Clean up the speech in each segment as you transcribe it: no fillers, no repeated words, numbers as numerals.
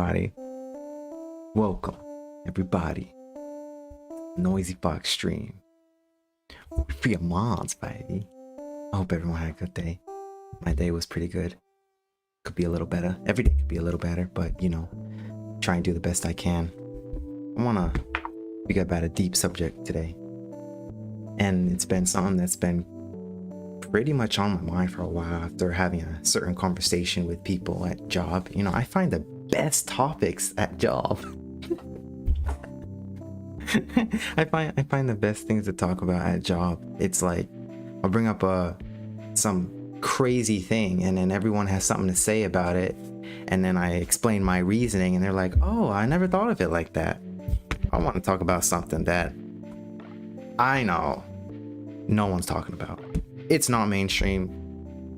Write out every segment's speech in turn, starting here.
everybody. Welcome, everybody. Noisy Fox stream. Free your moms, baby. I hope everyone had a good day. My day was pretty good. Could be a little better. Every day could be a little better, but you know, try and do the best I can. I wanna speak about a deep subject today. And it's been something that's been pretty much on my mind for a while after having a certain conversation with people at job. You know, I find the best topics at job. I find the best things to talk about at job. It's like I'll bring up some crazy thing and then everyone has something to say about it, and then I explain my reasoning and they're like, oh, I never thought of it like that. I want to talk about something that I know no one's talking about. It's not mainstream.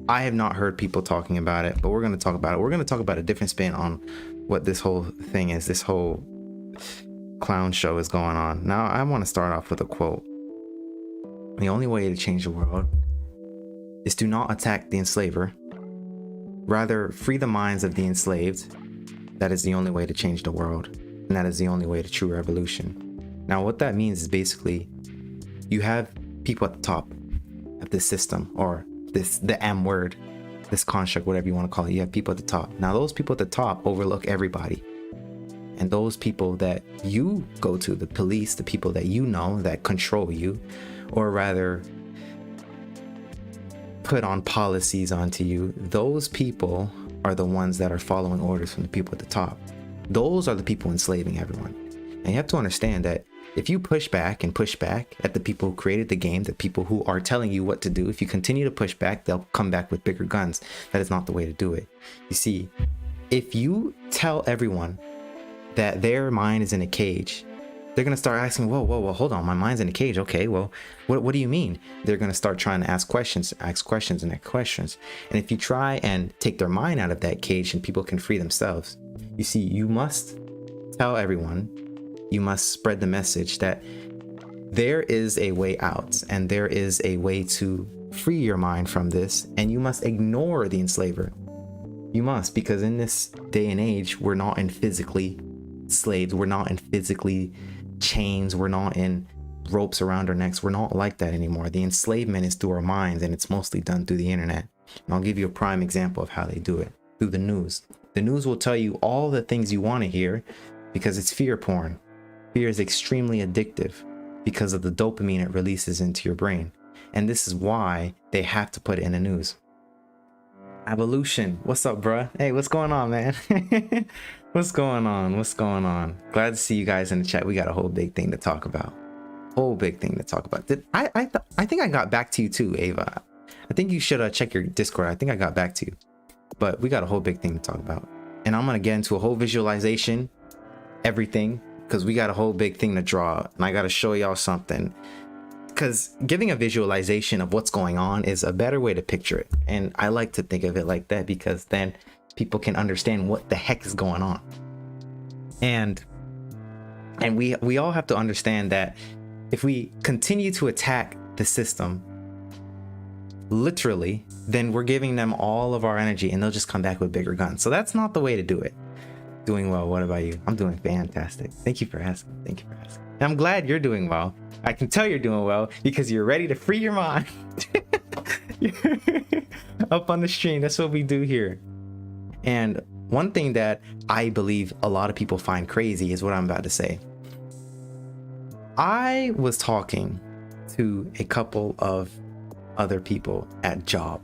I have not heard people talking about it, but we're going to talk about it. We're going to talk about a different spin on what this whole thing is, this whole clown show is going on. Now, I want to start off with a quote. The only way to change the world is to not attack the enslaver. Rather, free the minds of the enslaved. That is the only way to change the world. And that is the only way to true revolution. Now, what that means is basically you have people at the top of this system, or the M word, this construct, whatever you want to call it. You have people at the top. Now, those people at the top overlook everybody. And those people that you go to, the police, the people that you know that control you, or rather put on policies onto you, those people are the ones that are following orders from the people at the top. Those are the people enslaving everyone. And you have to understand that if you push back at the people who created the game, the people who are telling you what to do, if you continue to push back, they'll come back with bigger guns. That is not the way to do it. You see, if you tell everyone that their mind is in a cage, they're going to start asking, whoa, hold on, my mind's in a cage. Okay, well, what do you mean? They're going to start trying to ask questions. And if you try and take their mind out of that cage and people can free themselves, you see, you must tell everyone, you must spread the message that there is a way out and there is a way to free your mind from this, and you must ignore the enslaver. You must, because in this day and age, we're not in physically slaves, we're not in physically chains, we're not in ropes around our necks. We're not like that anymore. The enslavement is through our minds, and it's mostly done through the internet. And I'll give you a prime example of how they do it. Through the news. The news will tell you all the things you want to hear because it's fear porn. Fear is extremely addictive because of the dopamine it releases into your brain. And this is why they have to put it in the news. Evolution. What's up, bruh? Hey, what's going on, man? What's going on? Glad to see you guys in the chat. We got a whole big thing to talk about. I think I got back to you too, Ava. I think you should check your Discord. I think I got back to you. But we got a whole big thing to talk about. And I'm going to get into a whole visualization, everything, because we got a whole big thing to draw. And I got to show y'all something. Because giving a visualization of what's going on is a better way to picture it. And I like to think of it like that because then people can understand what the heck is going on. And we all have to understand that if we continue to attack the system, literally, then we're giving them all of our energy and they'll just come back with bigger guns. So that's not the way to do it. Doing well. What about you? I'm doing fantastic. Thank you for asking. And I'm glad you're doing well. I can tell you're doing well because you're ready to free your mind. Up on the stream. That's what we do here. And one thing that I believe a lot of people find crazy is what I'm about to say. I was talking to a couple of other people at job,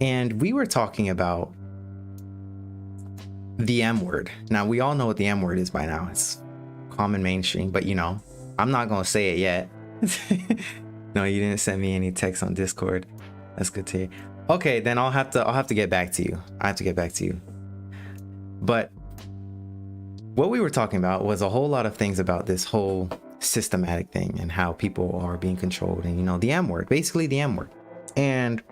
and we were talking about the M word. Now, we all know what the M word is by now. It's common mainstream, but you know, I'm not going to say it yet. No, you didn't send me any text on Discord. That's good to hear. Okay, then I'll have to get back to you. I have to get back to you. But what we were talking about was a whole lot of things about this whole systematic thing and how people are being controlled, and you know, the M word, basically the M word. And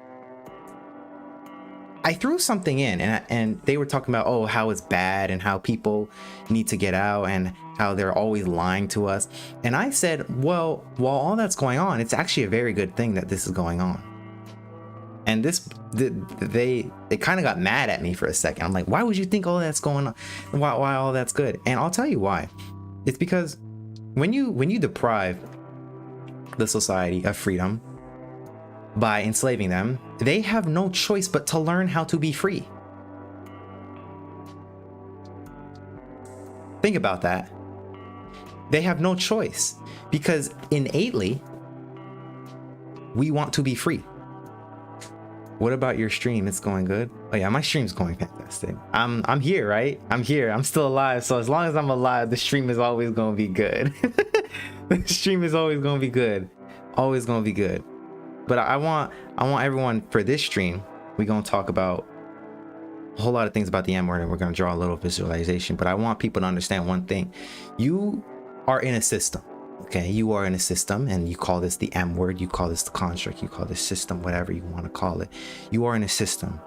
I threw something in, and they were talking about, oh, how it's bad and how people need to get out and how they're always lying to us. And I said, well, while all that's going on, it's actually a very good thing that this is going on. And they kind of got mad at me for a second. I'm like, why would you think all that's going on? Why all that's good? And I'll tell you why. It's because when you deprive the society of freedom by enslaving them, they have no choice but to learn how to be free. Think about that. They have no choice, because innately we want to be free. What about your stream? It's going good? Oh yeah, my stream's going fantastic. I'm here, right? I'm here. I'm still alive. So as long as I'm alive, the stream is always going to be good. The stream is always going to be good. Always going to be good. But I want everyone, for this stream, we're going to talk about a whole lot of things about the M word, and we're going to draw a little visualization. But I want people to understand one thing. You are in a system. Okay, you are in a system, and you call this the M word, you call this the construct, you call this system, whatever you want to call it. You are in a system,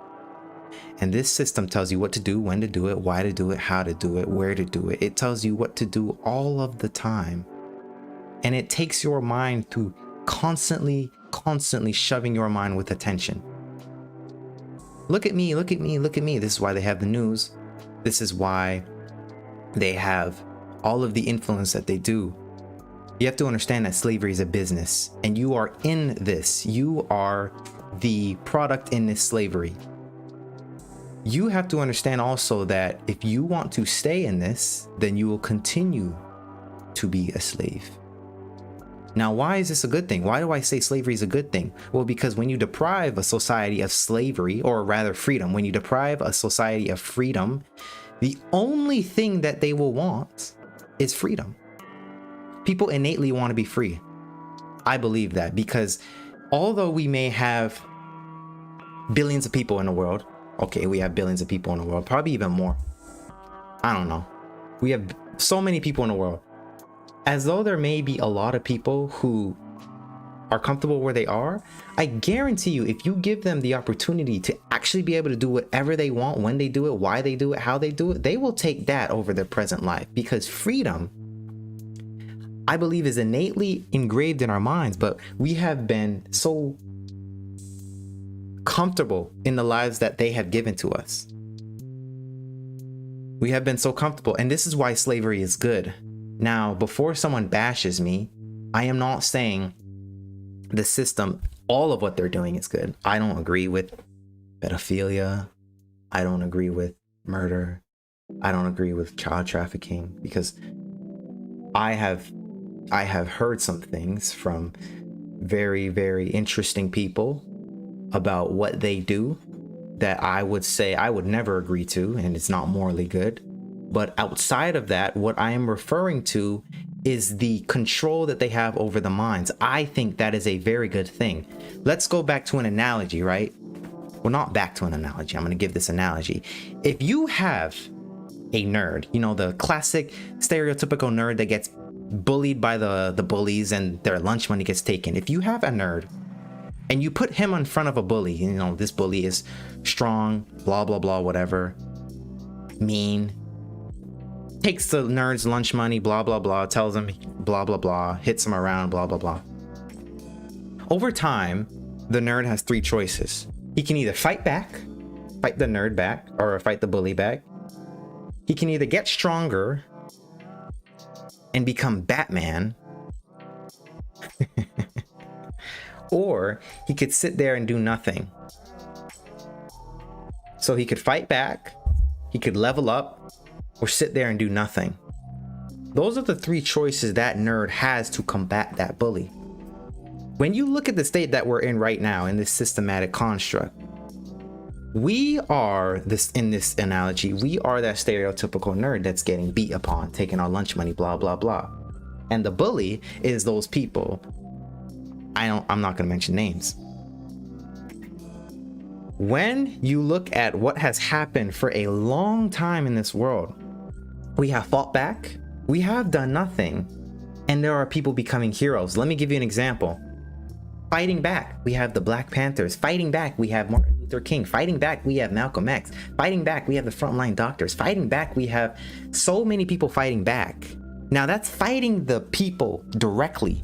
and this system tells you what to do, when to do it, why to do it, how to do it, where to do it. It tells you what to do all of the time, and it takes your mind through constantly shoving your mind with attention. Look at me, look at me, look at me. This is why they have the news. This is why they have all of the influence that they do. You have to understand that slavery is a business, and you are in this. You are the product in this slavery. You have to understand also that if you want to stay in this, then you will continue to be a slave. Now, why is this a good thing? Why do I say slavery is a good thing? Well, because when you deprive a society of slavery, or rather freedom, when you deprive a society of freedom, the only thing that they will want is freedom. People innately want to be free. I believe that, because although we may have billions of people in the world, okay, we have billions of people in the world, probably even more. I don't know. We have so many people in the world. As though there may be a lot of people who are comfortable where they are, I guarantee you, if you give them the opportunity to actually be able to do whatever they want, when they do it, why they do it, how they do it, they will take that over their present life. Because freedom, I believe, is innately engraved in our minds, but we have been so comfortable in the lives that they have given to us. We have been so comfortable, and this is why slavery is good. Now, before someone bashes me, I am not saying the system, all of what they're doing is good. I don't agree with pedophilia. I don't agree with murder. I don't agree with child trafficking, because I have heard some things from very, very interesting people about what they do that I would say I would never agree to, and it's not morally good. But outside of that, what I am referring to is the control that they have over the minds. I think that is a very good thing. Let's go back to an analogy, right? Well, not back to an analogy. I'm going to give this analogy. If you have a nerd, you know, the classic stereotypical nerd that gets bullied by the bullies and their lunch money gets taken. If you have a nerd and you put him in front of a bully, you know, this bully is strong, blah, blah, blah, whatever, mean, takes the nerd's lunch money, blah, blah, blah, tells him blah, blah, blah, hits him around, blah, blah, blah. Over time, the nerd has three choices. He can either fight back, fight the nerd back, or fight the bully back. He can either get stronger and become Batman, or he could sit there and do nothing. So he could fight back, he could level up, or sit there and do nothing. Those are the three choices that nerd has to combat that bully. When you look at the state that we're in right now in this systematic construct, we are this, in this analogy, we are that stereotypical nerd that's getting beat upon, taking our lunch money, blah, blah, blah. And the bully is those people. I'm not going to mention names. When you look at what has happened for a long time in this world, we have fought back, we have done nothing, and there are people becoming heroes. Let me give you an example. Fighting back, we have the Black Panthers. Fighting back, we have Martin Luther King. Fighting back, we have Malcolm X. Fighting back, we have the frontline doctors. Fighting back, we have so many people fighting back. Now that's fighting the people directly.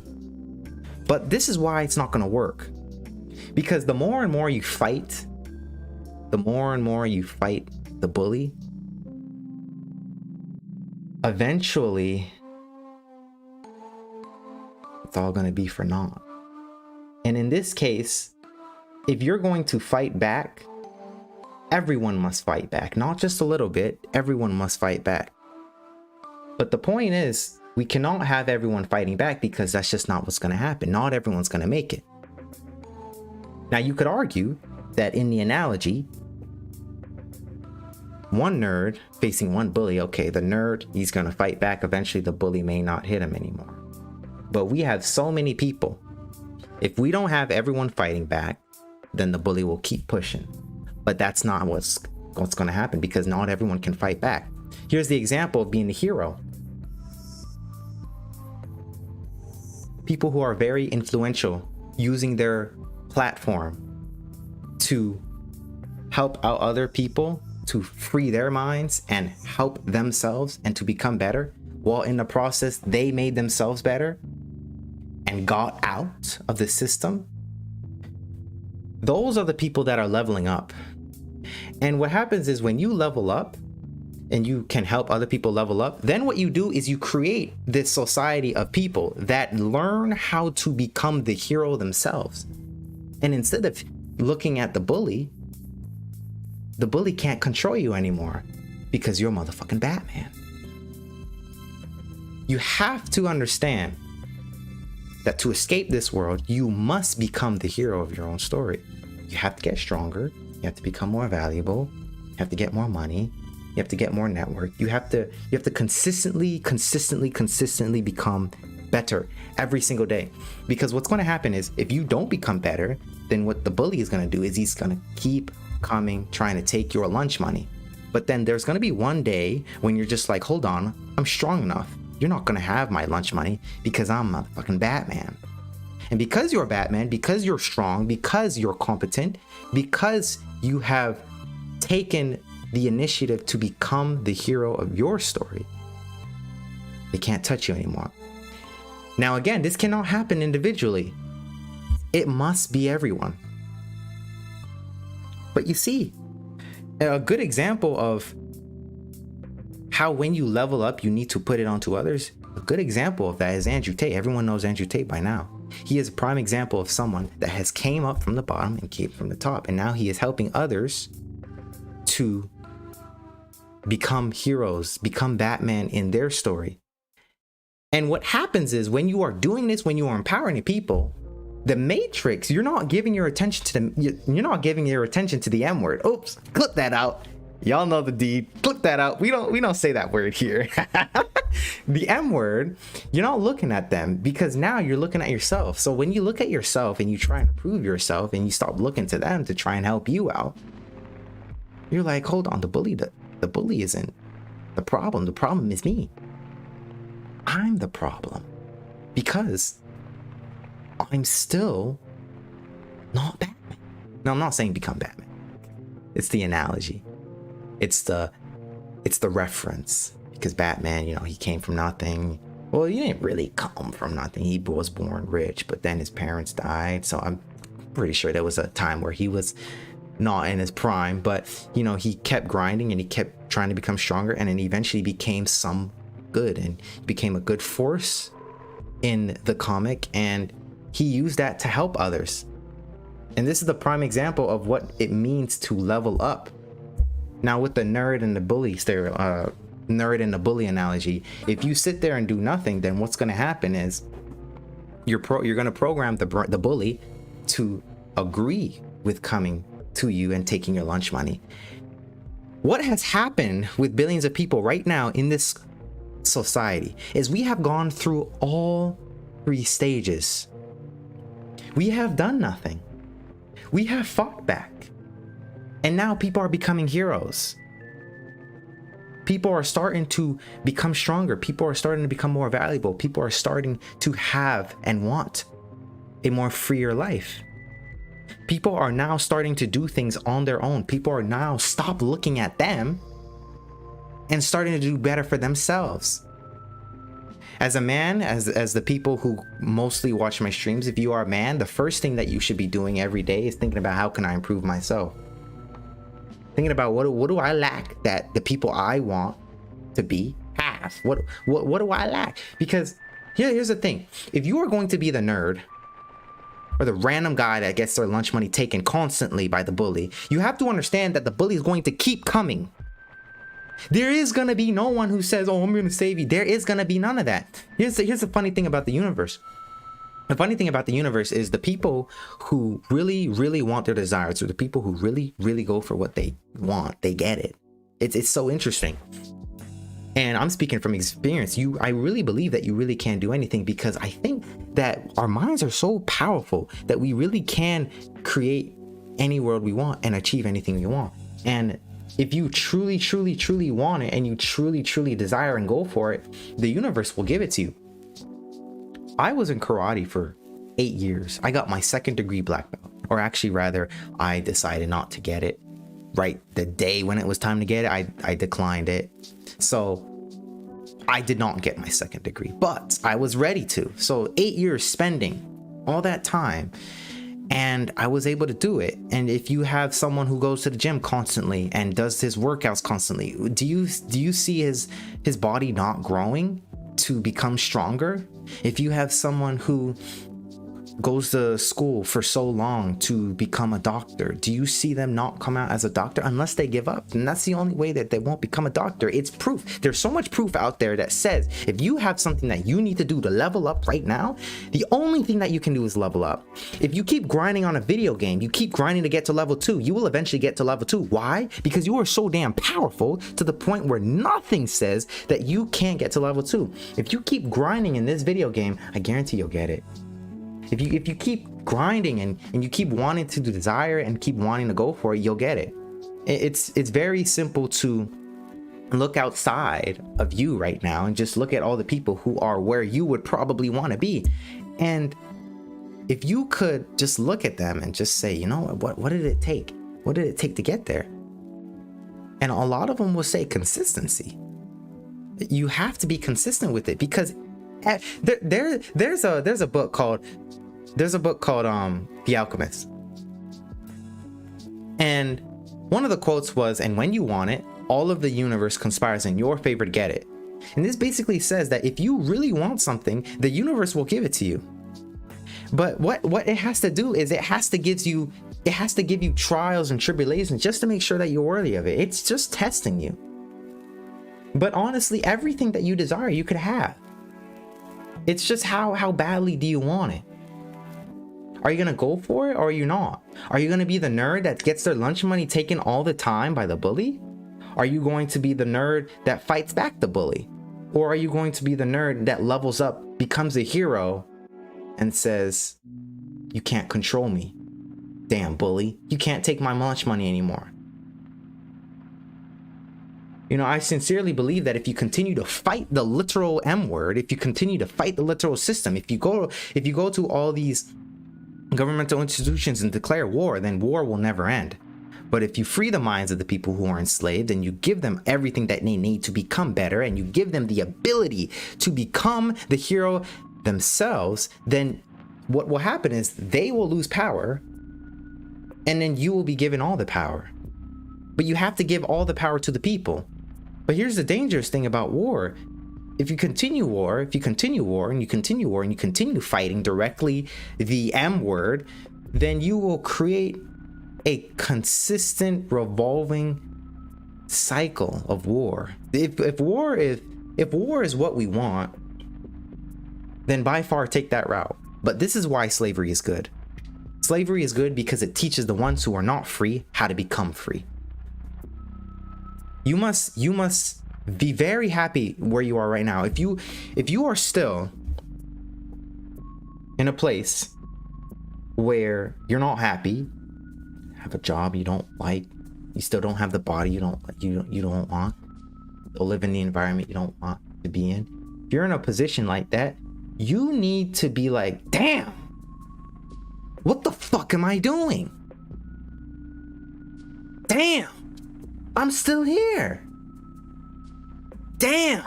But this is why it's not going to work. Because the more and more you fight, the more and more you fight the bully, eventually it's all going to be for naught. And in this case, if you're going to fight back, everyone must fight back. Not just a little bit, everyone must fight back. But the point is, we cannot have everyone fighting back because that's just not what's going to happen. Not everyone's going to make it. Now, you could argue that in the analogy, one nerd facing one bully, okay, the nerd, he's going to fight back. Eventually, the bully may not hit him anymore. But we have so many people. If we don't have everyone fighting back, then the bully will keep pushing. But that's not what's going to happen, because not everyone can fight back. Here's the example of being the hero. People who are very influential, using their platform to help out other people, to free their minds and help themselves and to become better, while in the process they made themselves better and got out of the system. Those are the people that are leveling up. And what happens is, when you level up and you can help other people level up, then what you do is you create this society of people that learn how to become the hero themselves. And instead of looking at the bully can't control you anymore because you're motherfucking Batman. You have to understand that to escape this world, you must become the hero of your own story. You have to get stronger. You have to become more valuable. You have to get more money. You have to get more network. You have to consistently become better every single day. Because what's going to happen is, if you don't become better, then what the bully is going to do is he's going to keep coming, trying to take your lunch money. But then there's going to be one day when you're just like, hold on, I'm strong enough. You're not going to have my lunch money because I'm a fucking Batman. And because you're Batman, because you're strong, because you're competent, because you have taken the initiative to become the hero of your story, they can't touch you anymore. Now, again, this cannot happen individually. It must be everyone. But you see, a good example of how when you level up, you need to put it onto others. A good example of that is Andrew Tate. Everyone knows Andrew Tate by now. He is a prime example of someone that has came up from the bottom and came from the top. And now he is helping others to become heroes, become Batman in their story. And what happens is, when you are doing this, when you are empowering people, the Matrix, you're not giving your attention to them. You're not giving your attention to the M word. Oops, clip that out. Y'all know the deed. Clip that out. We don't say that word here. The M word, you're not looking at them, because now you're looking at yourself. So when you look at yourself and you try and improve yourself and you stop looking to them to try and help you out, you're like, hold on, the bully isn't the problem. The problem is me. I'm the problem, because I'm still not Batman. No, I'm not saying become Batman. It's the analogy. It's the reference, because Batman, he came from nothing. Well, he didn't really come from nothing. He was born rich, but then his parents died. So I'm pretty sure there was a time where he was not in his prime, but he kept grinding and he kept trying to become stronger, and then eventually became some good and became a good force in the comic, and he used that to help others. And this is the prime example of what it means to level up. Now, with the nerd and the bully nerd and the bully analogy, if you sit there and do nothing, then what's going to happen is you're going to program the bully to agree with coming to you and taking your lunch money. What has happened with billions of people right now in this society is we have gone through all three stages. We have done nothing. We have fought back. And now people are becoming heroes. People are starting to become stronger. People are starting to become more valuable. People are starting to have and want a more freer life. People are now starting to do things on their own. People are now stop looking at them and starting to do better for themselves. As a man, as the people who mostly watch my streams, if you are a man, the first thing that you should be doing every day is thinking about how can I improve myself. Thinking about what do I lack that the people I want to be have? What do I lack? Because here's the thing. If you are going to be the nerd or the random guy that gets their lunch money taken constantly by the bully, you have to understand that the bully is going to keep coming. There is going to be no one who says, oh, I'm going to save you. There is going to be none of that. Here's the funny thing about the universe. The funny thing about the universe is the people who really, really want their desires, or the people who really, really go for what they want, they get it. It's so interesting. And I'm speaking from experience. I really believe that you really can't do anything, because I think that our minds are so powerful that we really can create any world we want and achieve anything we want. And if you truly, truly, truly want it, and you truly, truly desire and go for it, the universe will give it to you. I was in karate for 8 years. I got my 2nd degree black belt, or actually rather, I decided not to get it. Right the day when it was time to get it, I declined it. So I did not get my 2nd degree, but I was ready to. So 8 years spending all that time, and I was able to do it. And if you have someone who goes to the gym constantly and does his workouts constantly, do you see his body not growing to become stronger? If you have someone who goes to school for so long to become a doctor, do you see them not come out as a doctor unless they give up? And that's the only way that they won't become a doctor. It's proof. There's so much proof out there that says if you have something that you need to do to level up right now, the only thing that you can do is level up. If you keep grinding on a video game, you keep grinding to get to level 2, you will eventually get to level 2. Why? Because you are so damn powerful to the point where nothing says that you can't get to level 2. If you keep grinding in this video game, I guarantee you'll get it. If you keep grinding and you keep wanting to desire and keep wanting to go for it, you'll get it. It's very simple to look outside of you right now and just look at all the people who are where you would probably want to be. And if you could just look at them and just say, you know, what did it take? What did it take to get there? And a lot of them will say consistency. You have to be consistent with it, because there's a book called The Alchemist, and one of the quotes was, and when you want it, all of the universe conspires in your favor to get it. And this basically says that if you really want something, the universe will give it to you. But what it has to do is it has to give you trials and tribulations just to make sure that you're worthy of it. It's just testing you. But honestly, everything that you desire, you could have. It's just how badly do you want it? Are you gonna go for it, or are you not? Are you gonna be the nerd that gets their lunch money taken all the time by the bully? Are you going to be the nerd that fights back the bully? Or are you going to be the nerd that levels up, becomes a hero, and says, you can't control me. Damn bully, you can't take my lunch money anymore. You know, I sincerely believe that if you continue to fight the literal M word, if you continue to fight the literal system, if you go to all these governmental institutions and declare war, then war will never end. But if you free the minds of the people who are enslaved, and you give them everything that they need to become better, and you give them the ability to become the hero themselves, then what will happen is they will lose power, and then you will be given all the power. But you have to give all the power to the people. But here's the dangerous thing about war. If you continue war, and you continue fighting directly the M word, then you will create a consistent revolving cycle of war. If war is what we want, then by far take that route. But this is why slavery is good. Slavery is good because it teaches the ones who are not free how to become free. You must be very happy where you are right now. If you are still in a place where you're not happy, have a job you don't like, you still don't have the body you don't want, or live in the environment you don't want to be in. If you're in a position like that, you need to be like, damn, what the fuck am I doing? Damn, I'm still here. Damn,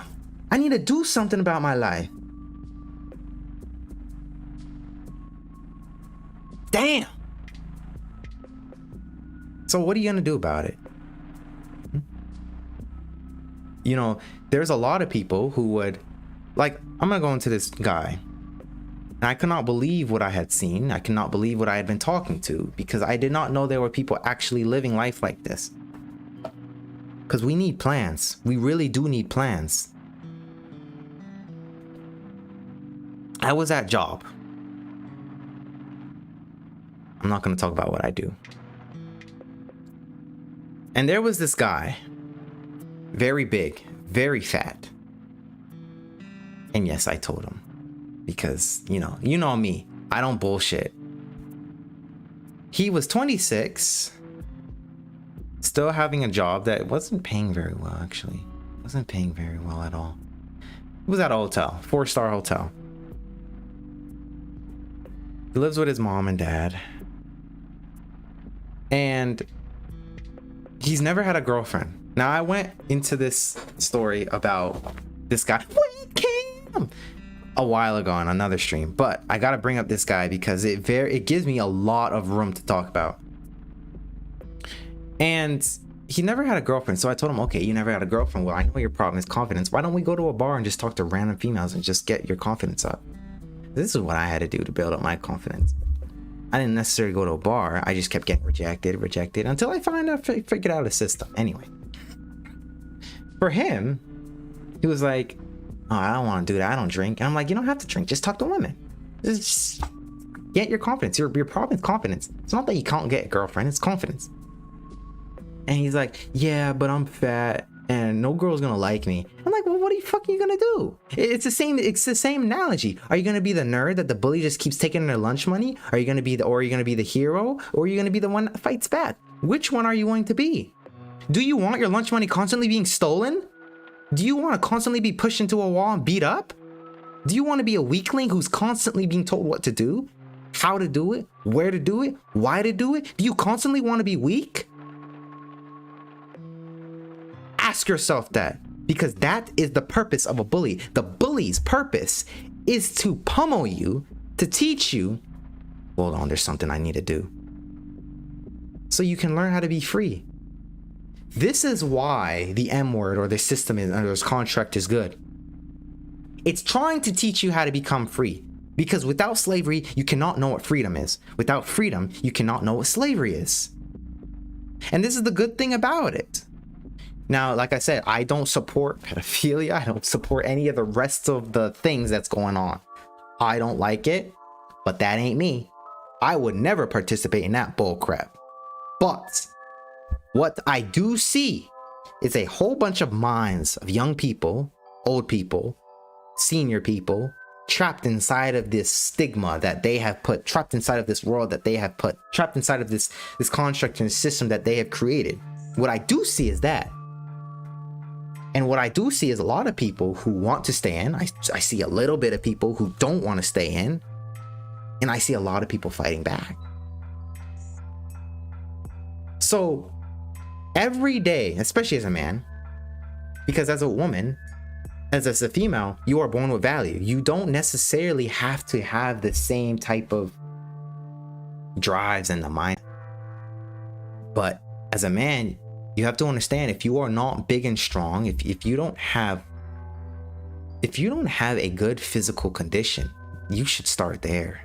I need to do something about my life. Damn. So what are you gonna do about it? You know, there's a lot of people who would, like, I'm gonna go into this guy, and I could not believe what I had seen. I could not believe what I had been talking to, because I did not know there were people actually living life like this. Because we need plans. We really do need plans. I was at job. I'm not gonna talk about what I do. And there was this guy, very big, very fat. And yes, I told him, because you know me, I don't bullshit. He was 26, still having a job that wasn't paying very well, actually. Wasn't paying very well at all. He was at a hotel, 4-star hotel. He lives with his mom and dad. And he's never had a girlfriend. Now, I went into this story about this guy a while ago on another stream, but I gotta bring up this guy because it gives me a lot of room to talk about. And he never had a girlfriend, so I told him, okay, you never had a girlfriend. Well, I know your problem is confidence. Why don't we go to a bar and just talk to random females and just get your confidence up? This is what I had to do to build up my confidence. I didn't necessarily go to a bar. I just kept getting rejected until I figured out a system. Anyway, for him, he was like, oh, I don't want to do that. I don't drink. And I'm like, you don't have to drink. Just talk to women. Just get your confidence. Your problem is confidence. It's not that you can't get a girlfriend. It's confidence. And he's like, yeah, but I'm fat and no girl's gonna like me. I'm like, well, what are you fucking gonna do? It's the same analogy. Are you gonna be the nerd that the bully just keeps taking their lunch money? Are you gonna be the hero? Or are you gonna be the one that fights back? Which one are you going to be? Do you want your lunch money constantly being stolen? Do you want to constantly be pushed into a wall and beat up? Do you want to be a weakling who's constantly being told what to do? How to do it? Where to do it? Why to do it? Do you constantly want to be weak? Ask yourself that, because that is the purpose of a bully. The bully's purpose is to pummel you, to teach you, hold on, there's something I need to do, so you can learn how to be free. This is why the M word or the system or this contract is good. It's trying to teach you how to become free, because without slavery, you cannot know what freedom is. Without freedom, you cannot know what slavery is. And this is the good thing about it. Now, like I said, I don't support pedophilia. I don't support any of the rest of the things that's going on. I don't like it, but that ain't me. I would never participate in that bull crap. But what I do see is a whole bunch of minds of young people, old people, senior people, trapped inside of this stigma that they have put, trapped inside of this world that they have put, trapped inside of this construct and system that they have created. What I do see is that. And what I do see is a lot of people who want to stay in. I see a little bit of people who don't want to stay in. And I see a lot of people fighting back. So every day, especially as a man, because as a woman, as a female, you are born with value. You don't necessarily have to have the same type of drives in the mind. But as a man, you have to understand, if you are not big and strong, if you don't have a good physical condition, you should start there.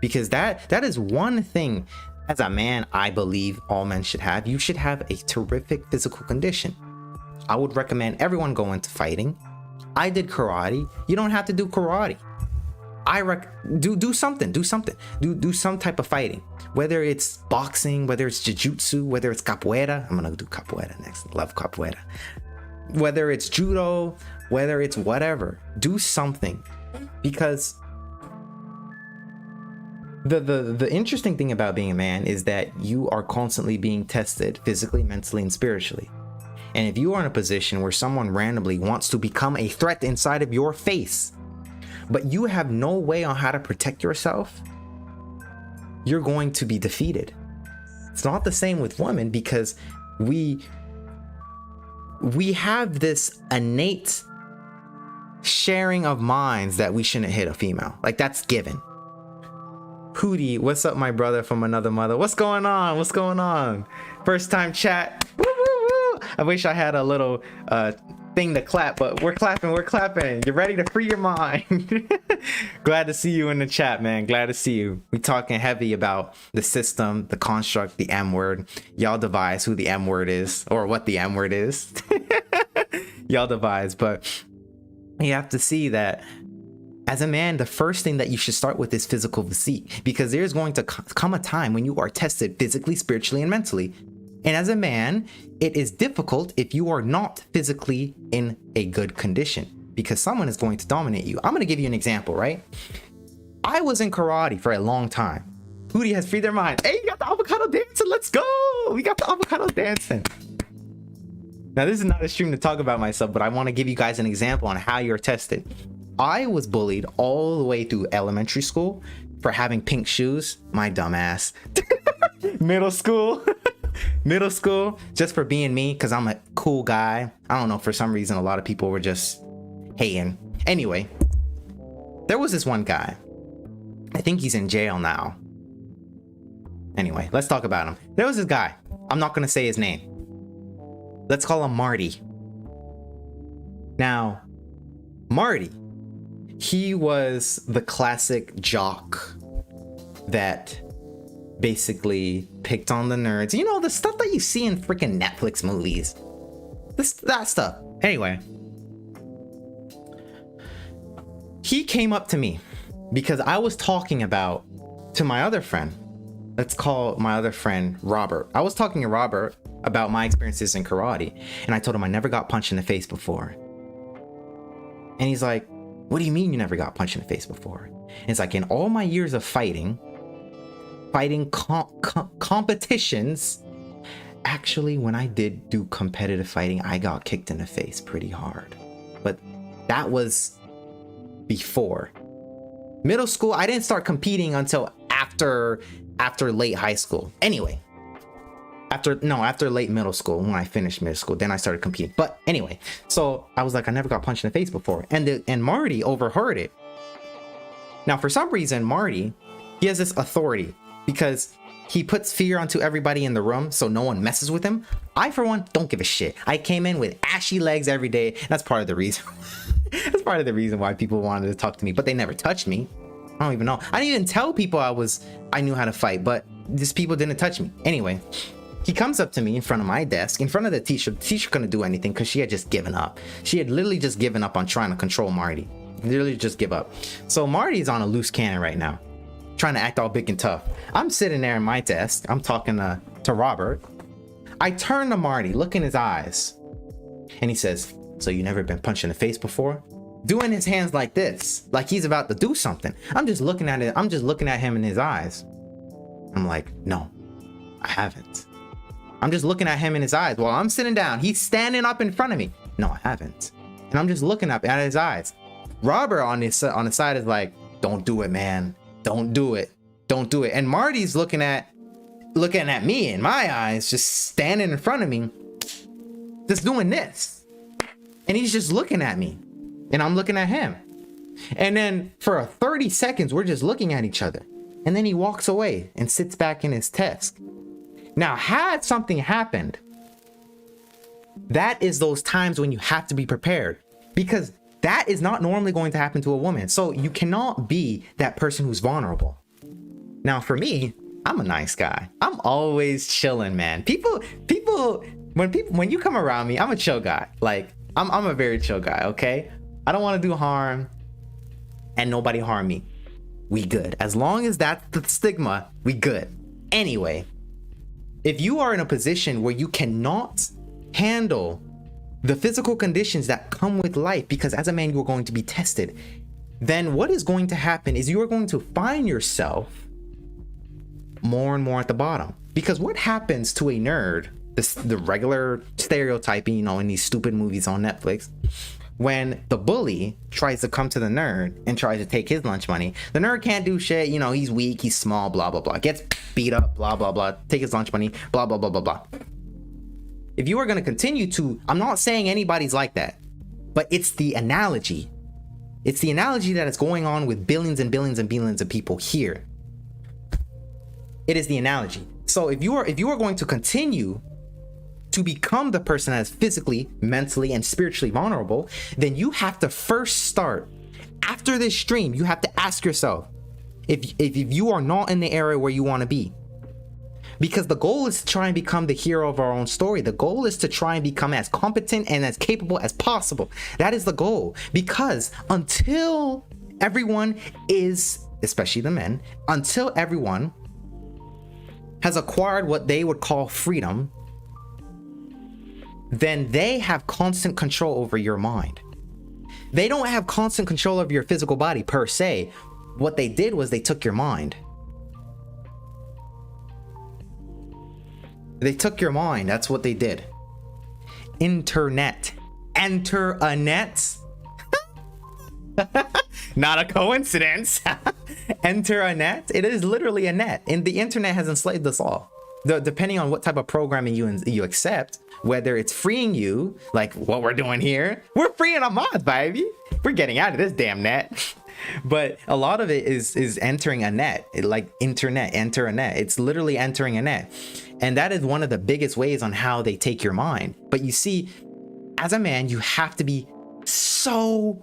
Because that is one thing as a man I believe all men should have. You should have a terrific physical condition. I would recommend everyone go into fighting. I did karate. You don't have to do karate. Do something. Do some type of fighting. Whether it's boxing, whether it's jiu-jitsu, whether it's capoeira. I'm gonna do capoeira next. Love capoeira. Whether it's judo, whether it's whatever. Do something. Because the interesting thing about being a man is that you are constantly being tested physically, mentally, and spiritually. And if you are in a position where someone randomly wants to become a threat inside of your face, but you have no way on how to protect yourself, you're going to be defeated. It's not the same with women, because we have this innate sharing of minds that we shouldn't hit a female. Like, that's given. Hootie, what's up, my brother from another mother? What's going on? What's going on? First time chat. Woo, woo, woo. I wish I had a little thing to clap, but we're clapping. You're ready to free your mind. Glad to see you in the chat, man. Glad to see you. We talking heavy about the system, the construct, the M word. Y'all devise who the M word is, or what the M word is. Y'all devise, but you have to see that as a man, the first thing that you should start with is physical physique, because there's going to come a time when you are tested physically, spiritually, and mentally. And as a man, it is difficult if you are not physically in a good condition, because someone is going to dominate you. I'm going to give you an example, right? I was in karate for a long time. Hootie has freed their mind. Hey, you got the avocado dancing. Let's go. We got the avocado dancing. Now, this is not a stream to talk about myself, but I want to give you guys an example on how you're tested. I was bullied all the way through elementary school for having pink shoes. My dumb ass. Middle school, just for being me, because I'm a cool guy. I don't know, for some reason, a lot of people were just hating. Anyway, there was this one guy. I think he's in jail now. Anyway, let's talk about him. There was this guy. I'm not going to say his name. Let's call him Marty. Now, Marty, he was the classic jock that basically picked on the nerds. You know, the stuff that you see in freaking Netflix movies. That stuff. Anyway, he came up to me because I was talking to my other friend. Let's call my other friend Robert. I was talking to Robert about my experiences in karate, and I told him I never got punched in the face before. And he's like, what do you mean you never got punched in the face before? And it's like, in all my years of fighting competitions, actually, when I did do competitive fighting, I got kicked in the face pretty hard. But that was before. Middle school, I didn't start competing until after late high school. Anyway, after late middle school, when I finished middle school, then I started competing. But anyway, so I was like, I never got punched in the face before. And Marty overheard it. Now, for some reason, Marty, he has this authority because he puts fear onto everybody in the room so no one messes with him. I, for one, don't give a shit. I came in with ashy legs every day. That's part of the reason. That's part of the reason why people wanted to talk to me, but they never touched me. I don't even know. I didn't even tell people I knew how to fight, but these people didn't touch me. Anyway, he comes up to me in front of my desk, in front of the teacher. The teacher couldn't do anything because she had just given up. She had literally just given up on trying to control Marty. Literally just give up. So Marty's on a loose cannon right now, trying to act all big and tough. I'm sitting there in my desk. I'm talking to Robert. I turn to Marty, look in his eyes, and he says, so you never been punched in the face before? Doing his hands like this, like he's about to do something. I'm just looking at it. I'm just looking at him in his eyes. I'm like, no, I haven't. I'm just looking at him in his eyes while I'm sitting down. He's standing up in front of me. No, I haven't. And I'm just looking up at his eyes. Robert on the side is like, don't do it, man. Don't do it. Don't do it. And Marty's looking at me in my eyes, just standing in front of me, just doing this. And he's just looking at me. And I'm looking at him. And then for 30 seconds, we're just looking at each other. And then he walks away and sits back in his desk. Now, had something happened, that is those times when you have to be prepared, because that is not normally going to happen to a woman. So you cannot be that person who's vulnerable. Now, for me, I'm a nice guy. I'm always chilling, man. When you come around me, I'm a chill guy. Like, I'm a very chill guy, okay? I don't want to do harm, and nobody harm me. We good. As long as that's the stigma, we good. Anyway, if you are in a position where you cannot handle the physical conditions that come with life, because as a man, you're going to be tested, then what is going to happen is you are going to find yourself more and more at the bottom. Because what happens to a nerd, the regular stereotyping, you know, in these stupid movies on Netflix, when the bully tries to come to the nerd and tries to take his lunch money, the nerd can't do shit. You know, he's weak, he's small, blah, blah, blah. Gets beat up, blah, blah, blah. Take his lunch money, blah, blah, blah, blah, blah. If you are going to continue to, I'm not saying anybody's like that, but it's the analogy. It's the analogy that is going on with billions and billions and billions of people here. It is the analogy. So if you are going to continue to become the person that is physically, mentally, and spiritually vulnerable, then you have to first start, after this stream, you have to ask yourself if you are not in the area where you want to be. Because the goal is to try and become the hero of our own story. The goal is to try and become as competent and as capable as possible. That is the goal. Because until everyone is, especially the men, until everyone has acquired what they would call freedom, then they have constant control over your mind. They don't have constant control over your physical body per se. What they did was they took your mind. They took your mind. That's what they did. Internet. Enter a net. Not a coincidence. Enter a net. It is literally a net. And the internet has enslaved us all. Depending on what type of programming you accept, whether it's freeing you, like what we're doing here, we're freeing our minds, baby. We're getting out of this damn net. But a lot of it is entering a net, like internet, enter a net. It's literally entering a net. And that is one of the biggest ways on how they take your mind. But you see, as a man, you have to be so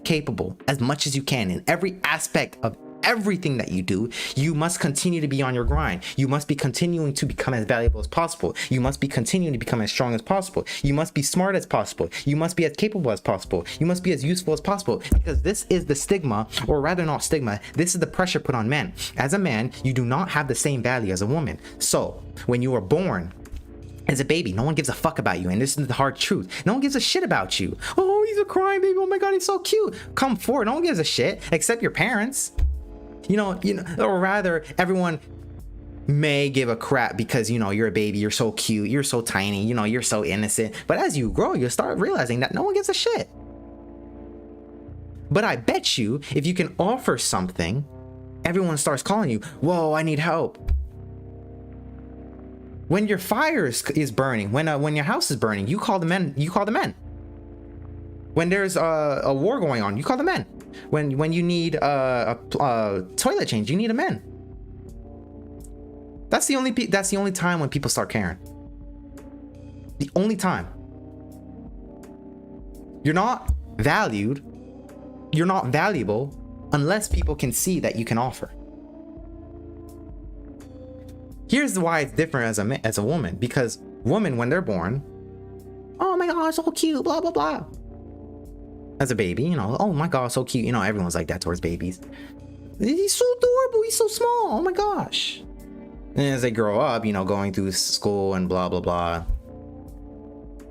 capable as much as you can in every aspect of everything that you do. You must continue to be on your grind. You must be continuing to become as valuable as possible. You must be continuing to become as strong as possible. You must be smart as possible. You must be as capable as possible. You must be as useful as possible, because this is the stigma, or rather not stigma, this is the pressure put on men. As a man, you do not have the same value as a woman. So when you are born as a baby, no one gives a fuck about you. And this is the hard truth. No one gives a shit about you. Oh, he's a crying baby. Oh my God, he's so cute. Come forward. No one gives a shit except your parents. You know, or rather, everyone may give a crap because, you're a baby, you're so cute, you're so tiny, you're so innocent. But as you grow, you'll start realizing that no one gives a shit. But I bet you, if you can offer something, everyone starts calling you, whoa, I need help. When your fire is burning, when your house is burning, you call the men. When there's a war going on, you call the men. When you need a toilet change, you need a man. That's the only time when people start caring. The only time. You're not valued, you're not valuable unless people can see that you can offer. Here's why it's different as a woman, because women, when they're born, oh my God, so cute, blah blah blah. As a baby, oh my God, so cute. Everyone's like that towards babies. He's so adorable. He's so small. Oh my gosh. And as they grow up, going through school and blah, blah, blah,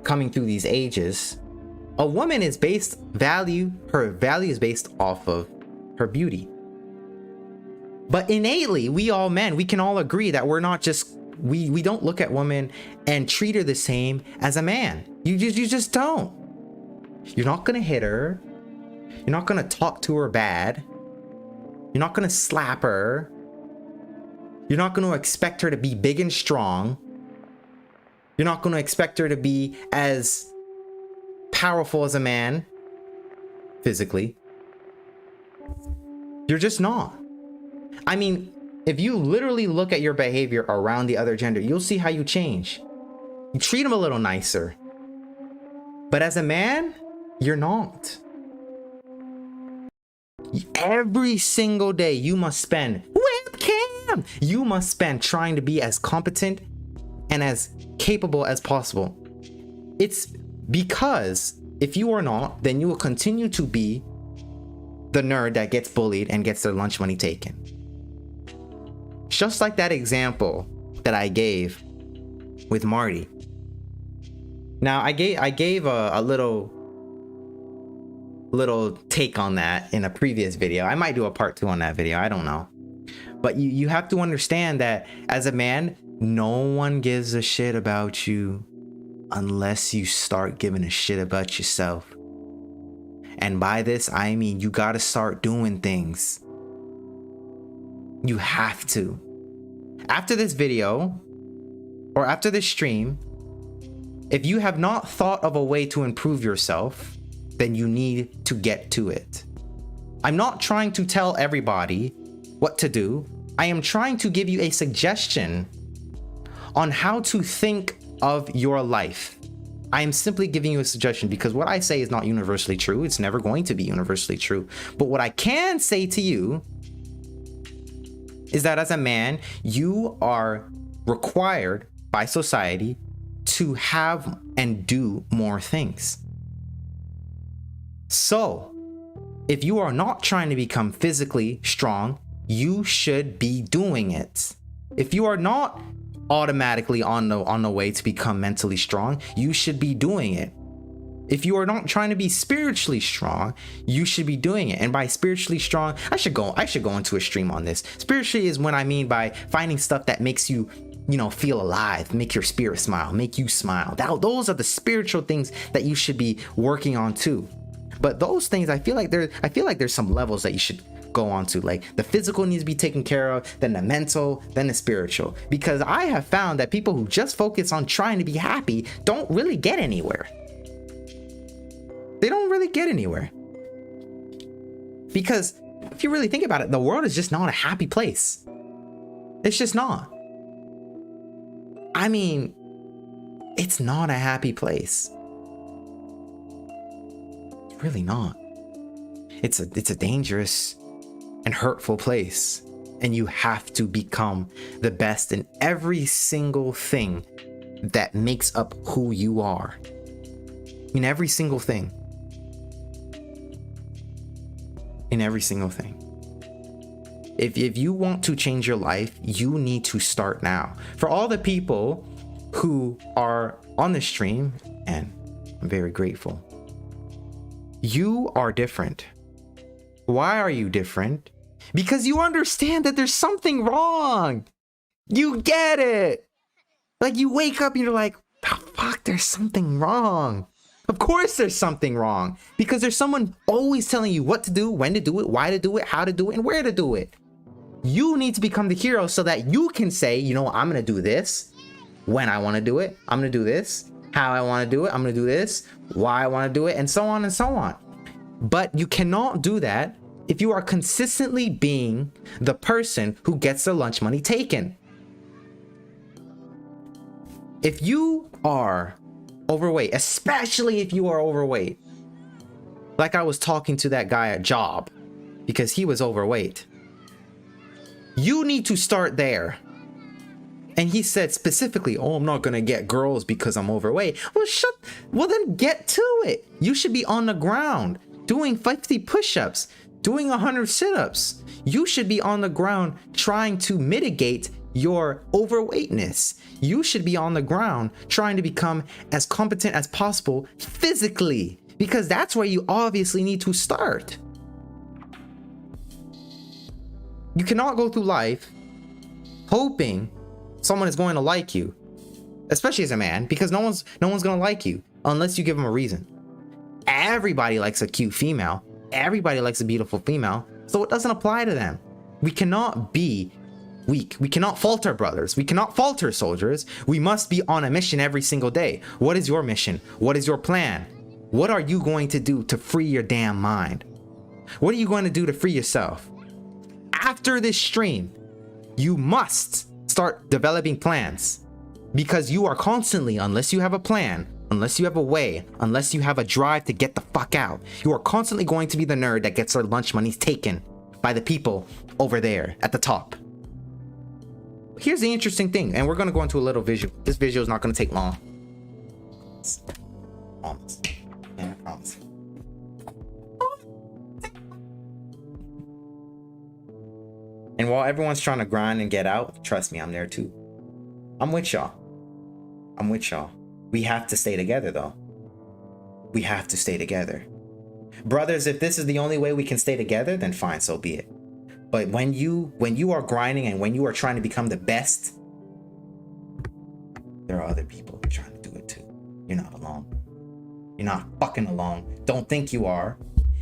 coming through these ages, a woman is her value is based off of her beauty. But innately, we all men, we can all agree that we're not just, we don't look at women and treat her the same as a man. You just don't. You're not gonna hit her. You're not gonna talk to her bad. You're not gonna slap her. You're not gonna expect her to be big and strong. You're not gonna expect her to be as powerful as a man physically. You're just not. I mean, if you literally look at your behavior around the other gender, you'll see how you change. You treat them a little nicer. But as a man, you're not. Every single day you must spend webcam. You must spend trying to be as competent and as capable as possible. It's because if you are not, then you will continue to be the nerd that gets bullied and gets their lunch money taken. Just like that example that I gave with Marty. Now I gave a little take on that in a previous video. I might do a part 2 on that video. I don't know. But you have to understand that as a man, no one gives a shit about you unless you start giving a shit about yourself. And by this, I mean, you gotta start doing things. You have to. After this video, or after this stream, if you have not thought of a way to improve yourself, then you need to get to it. I'm not trying to tell everybody what to do. I am trying to give you a suggestion on how to think of your life. I am simply giving you a suggestion because what I say is not universally true. It's never going to be universally true. But what I can say to you is that as a man, you are required by society to have and do more things. So, if you are not trying to become physically strong, you should be doing it. If you are not automatically on the way to become mentally strong, you should be doing it. If you are not trying to be spiritually strong, you should be doing it. And by spiritually strong, I should go into a stream on this. Spiritually is what I mean by finding stuff that makes you, feel alive, make your spirit smile, make you smile. Those are the spiritual things that you should be working on too. But those things, I feel like there's some levels that you should go on to. Like the physical needs to be taken care of, then the mental, then the spiritual. Because I have found that people who just focus on trying to be happy don't really get anywhere. They don't really get anywhere. Because if you really think about it, the world is just not a happy place. It's just not. I mean, it's not a happy place. It's really not. It's a dangerous and hurtful place. And you have to become the best in every single thing that makes up who you are. In every single thing. In every single thing. If you want to change your life, you need to start now. For all the people who are on the stream, and I'm very grateful, you are different. Why are you different? Because you understand that there's something wrong. You get it. Like you wake up and you're like, the fuck, there's something wrong. Of course there's something wrong, because there's someone always telling you what to do, when to do it, why to do it, how to do it, and where to do it. You need to become the hero so that you can say, I'm going to do this when I want to do it. I'm going to do this how I want to do it. I'm going to do this why I want to do it, and so on and so on. But you cannot do that if you are consistently being the person who gets their lunch money taken. If you are overweight, especially if you are overweight, like I was talking to that guy at job because he was overweight, you need to start there. And he said specifically, I'm not gonna get girls because I'm overweight. Well then get to it. You should be on the ground doing 50 push-ups, doing 100 sit-ups. You should be on the ground trying to mitigate your overweightness. You should be on the ground trying to become as competent as possible physically, because that's where you obviously need to start. You cannot go through life hoping someone is going to like you, especially as a man, because no one's going to like you unless you give them a reason. Everybody likes a cute female. Everybody likes a beautiful female. So it doesn't apply to them. We cannot be weak. We cannot falter, brothers. We cannot falter, soldiers. We must be on a mission every single day. What is your mission? What is your plan? What are you going to do to free your damn mind? What are you going to do to free yourself? After this stream, you must start developing plans, because you are constantly, unless you have a plan, unless you have a way, unless you have a drive to get the fuck out, you are constantly going to be the nerd that gets their lunch money taken by the people over there at the top. Here's the interesting thing, and we're going to go into a little visual. This visual is not going to take long. Almost. Yeah, I promise. And while everyone's trying to grind and get out, trust me, I'm there too. I'm with y'all. I'm with y'all. We have to stay together though. We have to stay together. Brothers, if this is the only way we can stay together, then fine, so be it. But when you are grinding and when you are trying to become the best, there are other people trying to do it too. You're not alone. You're not fucking alone. Don't think you are.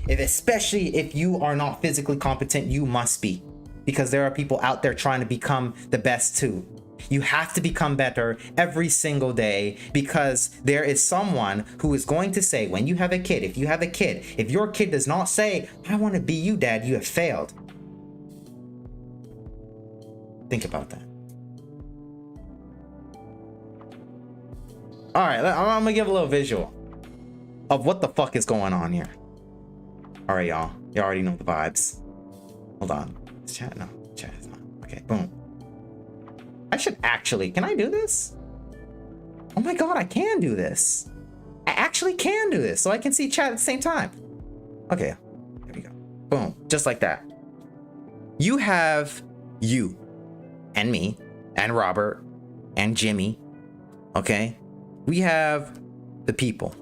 Especially if you are not physically competent, you must be. Because there are people out there trying to become the best too. You have to become better every single day, because there is someone who is going to say, when you have a kid, if you have a kid, if your kid does not say, I want to be you, dad, you have failed. Think about that. All right, I'm gonna give a little visual of what the fuck is going on here. All right, y'all. You already know the vibes. Hold on. Chat? No. Chat is not. Okay, boom. I should actually... Can I do this? Oh my god, I can do this. I actually can do this, so I can see chat at the same time. Okay, there we go. Boom. Just like that. You have you and me and Robert and Jimmy. Okay? We have the people.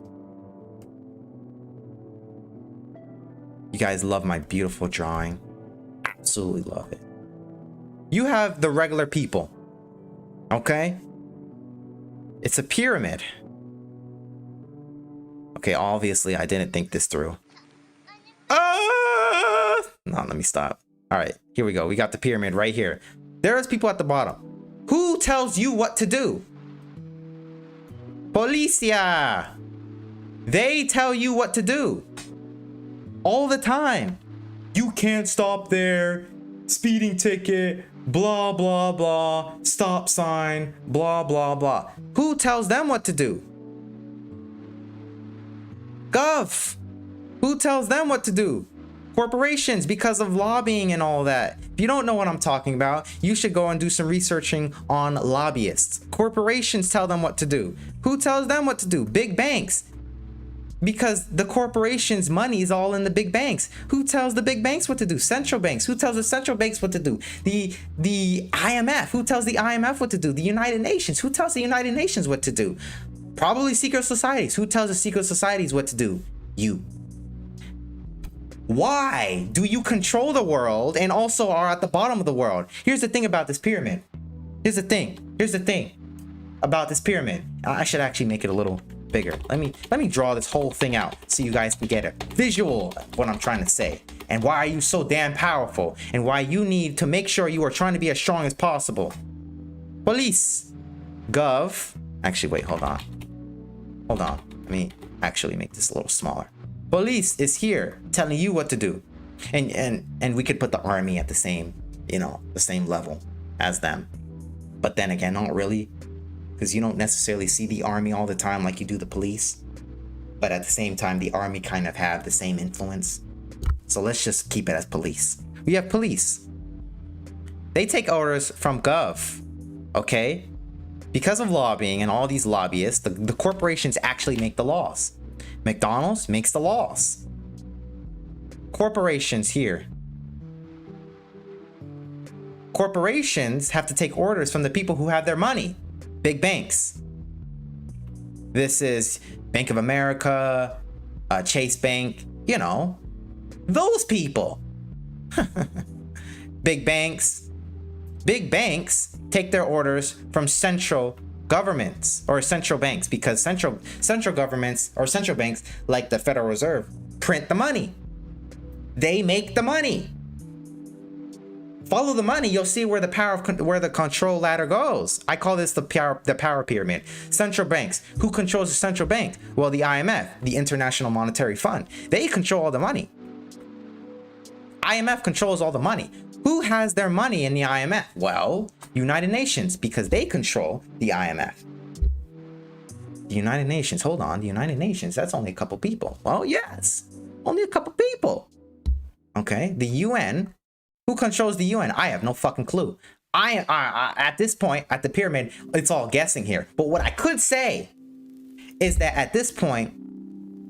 You guys love my beautiful drawing. Absolutely love it. You have the regular people. Okay? It's a pyramid. Okay, obviously I didn't think this through. No, let me stop. All right, here we go. We got the pyramid right here. There's people at the bottom. Who tells you what to do? Policia. They tell you what to do. All the time. You can't stop there. Speeding ticket. Blah, blah, blah. Stop sign. Blah, blah, blah. Who tells them what to do? Gov. Who tells them what to do? Corporations, because of lobbying and all that. If you don't know what I'm talking about, you should go and do some researching on lobbyists. Corporations tell them what to do. Who tells them what to do? Big banks. Because the corporation's money is all in the big banks. Who tells the big banks what to do? Central banks. Who tells the central banks what to do? The IMF. Who tells the IMF what to do? The United Nations. Who tells the United Nations what to do? Probably secret societies. Who tells the secret societies what to do? You. Why do you control the world and also are at the bottom of the world? Here's the thing about this pyramid. Here's the thing about this pyramid. I should actually make it a little bigger. Let me draw this whole thing out so you guys can get a visual of what I'm trying to say and why are you so damn powerful and why you need to make sure you are trying to be as strong as possible. Police, gov. Actually, wait, hold on. Let me actually make this a little smaller. Police is here telling you what to do. And we could put the army at the same, the same level as them. But then again, not really. Because you don't necessarily see the army all the time like you do the police. But at the same time, the army kind of have the same influence. So let's just keep it as police. We have police. They take orders from gov. Okay? Because of lobbying and all these lobbyists, the corporations actually make the laws. McDonald's makes the laws. Corporations here. Corporations have to take orders from the people who have their money. Big banks. This is Bank of America, Chase Bank, those people. Big banks. Big banks take their orders from central governments or central banks because central governments or central banks like the Federal Reserve print the money. They make the money. Follow the money, you'll see where the control ladder goes. I call this the power pyramid. Central banks. Who controls the central bank? Well, the IMF, the International Monetary Fund. They control all the money. IMF controls all the money. Who has their money in the IMF? Well, United Nations, because they control the IMF. The United Nations, hold on, the United Nations, that's only a couple people. Well, yes, only a couple people. Okay, the UN, who controls the UN? I have no fucking clue. At this point, at the pyramid, it's all guessing here. But what I could say is that at this point,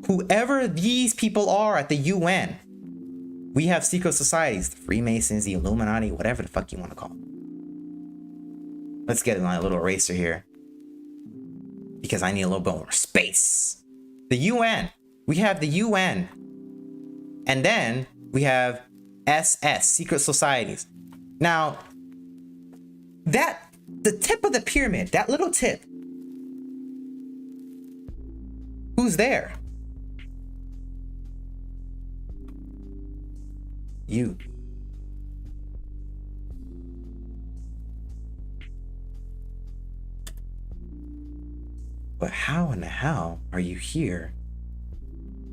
whoever these people are at the UN, we have secret societies, the Freemasons, the Illuminati, whatever the fuck you want to call them. Let's get a little eraser here. Because I need a little bit more space. The UN. We have the UN. And then we have SS, secret societies. Now, the tip of the pyramid, that little tip. Who's there? You. But how in the hell are you here,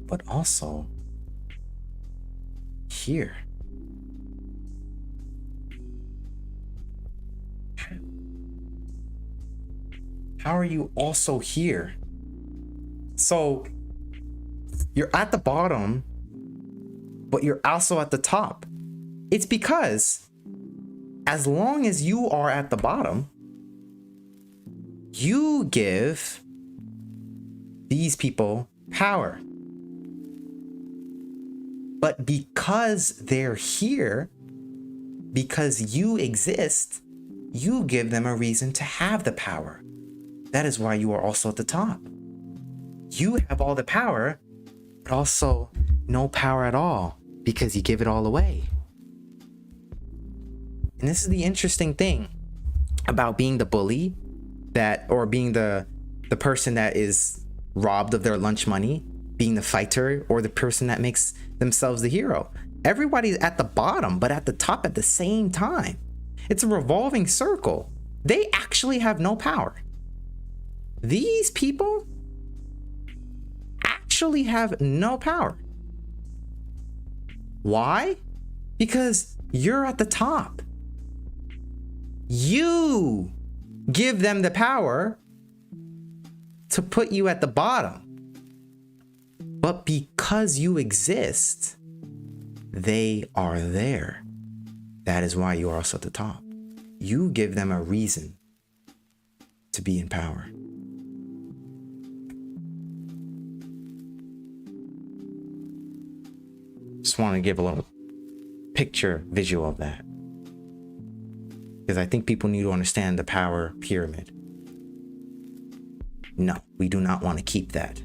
but also here? how are you also here? So you're at the bottom, but you're also at the top. It's because as long as you are at the bottom, you give these people power. But because they're here, because you exist, you give them a reason to have the power. That is why you are also at the top. You have all the power, but also no power at all because you give it all away. And this is the interesting thing about being the bully or being the person that is robbed of their lunch money, being the fighter, or the person that makes themselves the hero. Everybody's at the bottom, but at the top at the same time. It's a revolving circle. They actually have no power. These people actually have no power. Why? Because you're at the top. You give them the power to put you at the bottom. But because you exist, they are there. That is why you are also at the top. You give them a reason to be in power. Just want to give a little picture visual of that, because I think people need to understand the power pyramid. No, we do not want to keep that.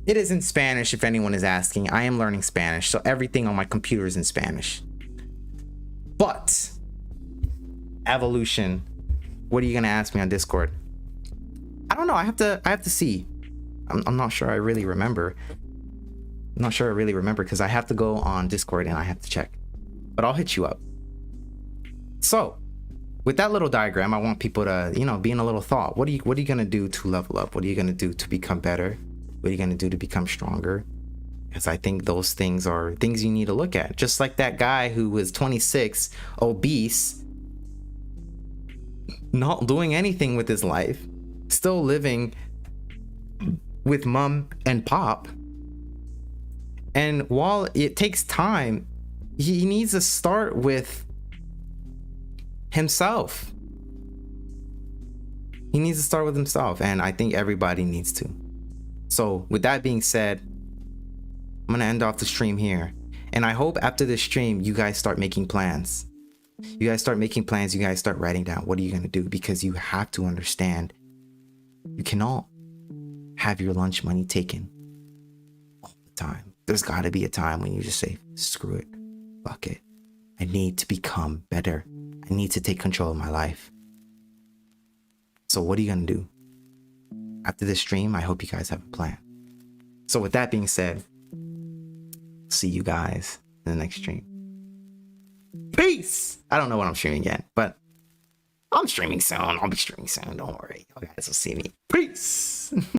It is in Spanish, if anyone is asking. I am learning Spanish, so everything on my computer is in Spanish. But evolution, what are you gonna ask me on Discord? I don't know. I have to see. I'm not sure I really remember. I'm not sure I really remember because I have to go on Discord and I have to check. But I'll hit you up. So, with that little diagram, I want people to, be in a little thought. What are you gonna do to level up? What are you gonna do to become better? What are you gonna do to become stronger? Because I think those things are things you need to look at. Just like that guy who was 26, obese, not doing anything with his life, still living with mom and pop. And while it takes time, he needs to start with himself. He needs to start with himself, and I think everybody needs to. So with that being said, I'm gonna end off the stream here, and I hope after this stream you guys start making plans. You guys start making plans. You guys start writing down what are you gonna do, because you have to understand you cannot have your lunch money taken all the time. There's got to be a time when you just say, screw it, fuck it. I need to become better. I need to take control of my life. So what are you gonna do? After this stream, I hope you guys have a plan. So with that being said, see you guys in the next stream. Peace! I don't know when I'm streaming yet, but I'm streaming soon. I'll be streaming soon. Don't worry. You guys will see me. Peace!